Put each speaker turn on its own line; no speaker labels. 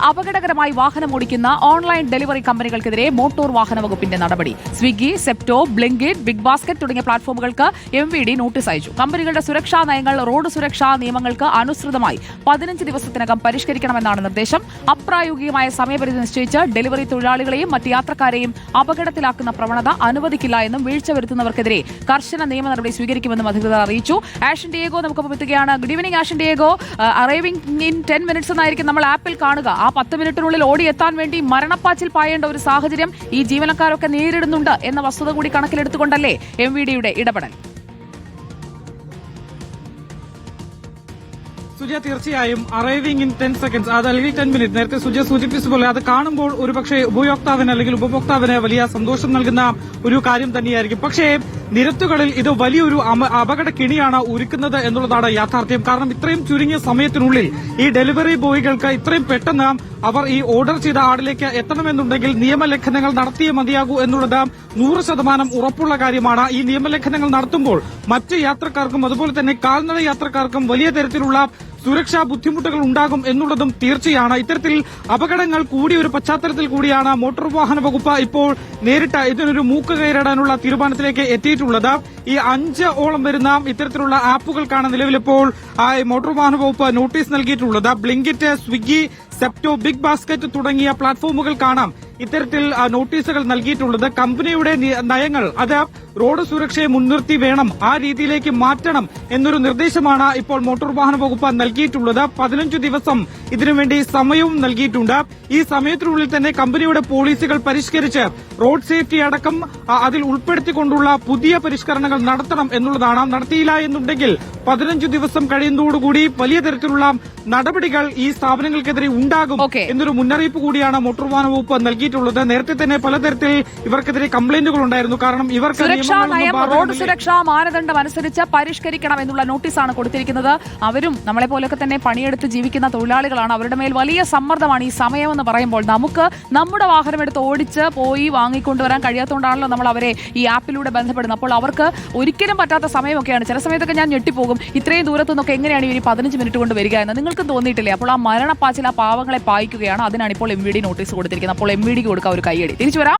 അപകടകരമായി വാഹനം ഓടിക്കുന്ന online delivery കമ്പനികൾക്കെതിരെ motor വാഹന വകുപ്പിന്റെ നടപടി. Swiggy, Zepto, Blinkit, Big Basket തുടങ്ങിയ പ്ലാറ്റ്ഫോമുകൾക്ക് MVD നോട്ടീസ് അയച്ചു. കമ്പനികളുടെ സുരക്ഷാ നയങ്ങൾ റോഡ് സുരക്ഷാ നിയമങ്ങൾക്ക് അനുസൃതമായി 15 ദിവസത്തിനകം പരിഷ്കരിക്കണമെന്നാണ് നിർദ്ദേശം. അപ്രായോഗികമായ സമയപരിധി നിശ്ചയിച്ച് ഡെലിവറി തൊഴിലാളികളെയും മറ്റ് യാത്രക്കാരെയും അപകടത്തിലാക്കുന്ന പ്രവണത അനുവദിക്കില്ല എന്നും വീഴ്ച വരുത്തുന്നവർക്കെതിരെ കർശന നിയമ നടപടി സ്വീകരിക്കുമെന്നും അധികൃതർ അറിയിച്ചു. ആഷൻ ഡിയേഗോ നമുക്കൊപ്പം എത്തുകയാണ്. Good evening Ashan Diego. Arriving in 10 minutes എന്നായിരിക്കും നമ്മൾ ആപ്പിൽ കാണുക. ആ 10 മിനിറ്റിനുള്ളിൽ ഓടിയെത്താൻ വേണ്ടി മരണപ്പാച്ചിൽ പായേണ്ട ഒരു സാഹചര്യം ഈ ജീവനക്കാരൊക്കെ നേരിടുന്നുണ്ട് എന്ന വസ്തുത കൂടി കണക്കിലെടുത്തുകൊണ്ടല്ലേ MVDയുടെ ഇടപെടൽ?
സുജ, തീർച്ചയായും അറൈവിംഗ് ഇൻ 10 സെക്കൻഡ്സ് അതല്ലെങ്കിൽ 10 മിനിറ്റ്, നേരത്തെ സുജ സൂചിപ്പിച്ചതുപോലെ അത് കാണുമ്പോൾ ഒരുപക്ഷെ ഉപയോക്താവിന് അല്ലെങ്കിൽ ഉപഭോക്താവിന് വലിയ സന്തോഷം നൽകുന്ന ഒരു കാര്യം തന്നെയായിരിക്കും. പക്ഷേ നിരത്തുകളിൽ ഇത് വലിയൊരു അപകട കിണിയാണ് ഒരുക്കുന്നത് എന്നുള്ളതാണ് യാഥാർത്ഥ്യം. കാരണം ഇത്രയും ചുരുങ്ങിയ സമയത്തിനുള്ളിൽ ഈ ഡെലിവറി ബോയ്കൾക്ക് ഇത്രയും പെട്ടെന്ന് അവർ ഈ ഓർഡർ ചെയ്ത ആളിലേക്ക് എത്തണമെന്നുണ്ടെങ്കിൽ നിയമലംഘനങ്ങൾ നടത്തിയേ മതിയാകൂ എന്നുള്ളത് 100% ഉറപ്പുള്ള കാര്യമാണ്. ഈ നിയമലംഘനങ്ങൾ നടത്തുമ്പോൾ മറ്റ് യാത്രക്കാർക്കും അതുപോലെ തന്നെ കാൽനട യാത്രക്കാർക്കും വലിയ തരത്തിലുള്ള സുരക്ഷാ ബുദ്ധിമുട്ടുകൾ ഉണ്ടാകും എന്നുള്ളതും തീർച്ചയാണ്. ഇത്തരത്തിൽ അപകടങ്ങൾ കൂടിയ ഒരു പശ്ചാത്തലത്തിൽ കൂടിയാണ് മോട്ടോർ വാഹന വകുപ്പ് ഇപ്പോൾ നേരിട്ട് ഇതിനൊരു മൂക്കുകയറിടാനുള്ള തീരുമാനത്തിലേക്ക് എത്തിയിട്ടുള്ളത്. ഈ 5 വരുന്ന ഇത്തരത്തിലുള്ള ആപ്പുകൾക്കാണ് നിലവിലിപ്പോൾ മോട്ടോർ വാഹന വകുപ്പ് നോട്ടീസ് നൽകിയിട്ടുള്ളത്. Blinkit, Swiggy, Zepto, Big Basket തുടങ്ങിയ പ്ലാറ്റ്ഫോമുകൾക്കാണ് ഇത്തരത്തിൽ നോട്ടീസുകൾ നൽകിയിട്ടുള്ളത്. കമ്പനിയുടെ നയങ്ങൾ അത് റോഡ് സുരക്ഷയെ മുൻനിർത്തി വേണം, ആ രീതിയിലേക്ക് മാറ്റണം എന്നൊരു നിർദ്ദേശമാണ് ഇപ്പോൾ മോട്ടോർ വാഹന വകുപ്പ് നൽകിയിട്ടുള്ളത്. 15 ദിവസം ഇതിനുവേണ്ടി സമയവും നൽകിയിട്ടുണ്ട്. ഈ സമയത്തിനുള്ളിൽ തന്നെ കമ്പനിയുടെ പോളിസികൾ പരിഷ്കരിച്ച് റോഡ് സേഫ്റ്റി അടക്കം അതിൽ ഉൾപ്പെടുത്തിക്കൊണ്ടുള്ള പുതിയ പരിഷ്കരണങ്ങൾ നടത്തണം എന്നുള്ളതാണ്. നടത്തിയില്ല എന്നുണ്ടെങ്കിൽ 15 ദിവസം കഴിയുന്നതോടുകൂടി വലിയ തരത്തിലുള്ള നടപടികൾ ഈ സ്ഥാപനങ്ങൾക്കെതിരെ ഉണ്ടാകും എന്നൊരു മുന്നറിയിപ്പ് കൂടിയാണ് മോട്ടോർ വാഹന വകുപ്പ് നൽകിയിട്ടുള്ളത്. നേരത്തെ തന്നെ പലതരത്തിൽ ഇവർക്കെതിരെ കംപ്ലയിന്റുകൾ ഉണ്ടായിരുന്നു. കാരണം ഇവർക്ക്
റോഡ് സുരക്ഷാ മാനദണ്ഡം അനുസരിച്ച് പരിഷ്കരിക്കണം എന്നുള്ള നോട്ടീസാണ് കൊടുത്തിരിക്കുന്നത്. അവരും നമ്മളെ പോലൊക്കെ തന്നെ പണിയെടുത്ത് ജീവിക്കുന്ന തൊഴിലാളികളാണ്. അവരുടെ മേൽ വലിയ സമ്മർദ്ദമാണ് ഈ സമയമെന്ന് പറയുമ്പോൾ. നമുക്ക് നമ്മുടെ വാഹനം എടുത്ത് ഓടിച്ച് പോയി വാങ്ങിക്കൊണ്ടുവരാൻ കഴിയാത്തതുകൊണ്ടാണല്ലോ നമ്മൾ അവരെ ഈ ആപ്പിലൂടെ ബന്ധപ്പെടുന്നത്. അപ്പോൾ അവർക്ക് ഒരിക്കലും പറ്റാത്ത സമയമൊക്കെയാണ്. ചില സമയത്തൊക്കെ ഞാൻ ഞെട്ടിപ്പോകും, ഇത്രയും ദൂരത്തു നിന്നൊക്കെ എങ്ങനെയാണ് ഇവർ 15 മിനിറ്റ് കൊണ്ട് വരിക എന്ന്. നിങ്ങൾക്ക് തോന്നിയിട്ടില്ലേ? അപ്പോൾ ആ മരണപ്പാച്ചിൽ ആ പാവങ്ങളെ പായിക്കുകയാണ്. അതിനാണ് ഇപ്പോൾ MVD നോട്ടീസ് കൊടുത്തിരിക്കുന്നത്. അപ്പോൾ MVDക്ക് കൊടുക്കുക ഒരു കൈയടി. തിരിച്ചു വരാം.